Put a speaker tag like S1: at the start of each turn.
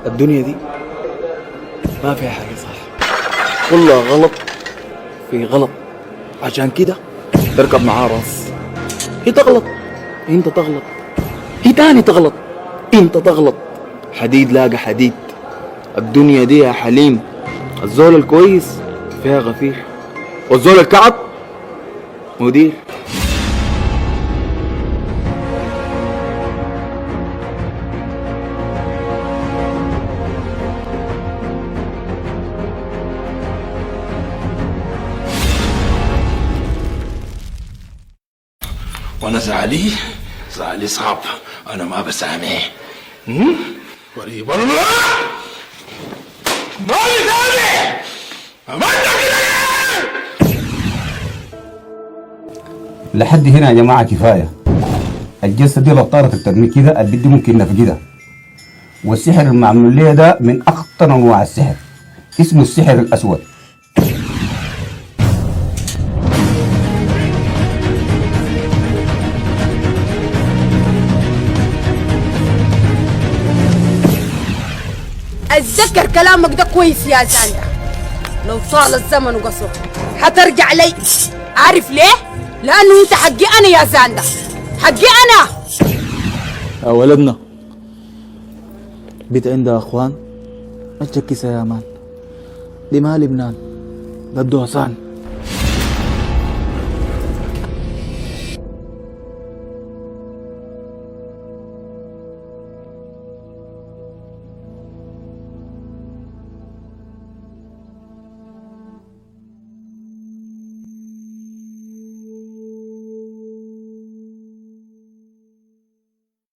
S1: الدنيا دي ما فيها حاجة صح، كلها غلط في غلط. عشان كده تركب معاه راس. هي تغلط، انت تغلط، هي تاني تغلط، انت تغلط. حديد لاقى حديد. الدنيا دي يا حليم الزول الكويس فيها غفير، والزول الكعب مدير.
S2: وانا زعلي صعب، انا ما بسامح. قريب الله ما بسامح. عملت كده
S3: لحد هنا يا جماعة كفاية. الجلسة دي لو طارت أكتر من كده البدي ممكن نفقدها. والسحر المعمول ليه ده من أخطر أنواع السحر، اسمه السحر الأسود.
S4: اتذكر كلامك ده كويس يا زاندا. لو طال الزمن وقصر حترجع لي. عارف ليه؟ لأنه انت حقي أنا يا زاندا، حقي أنا.
S1: يا ولدنا بيت عندها اخوان ما تشكسها يا مان، دي ما لبنان، ده الدوسان.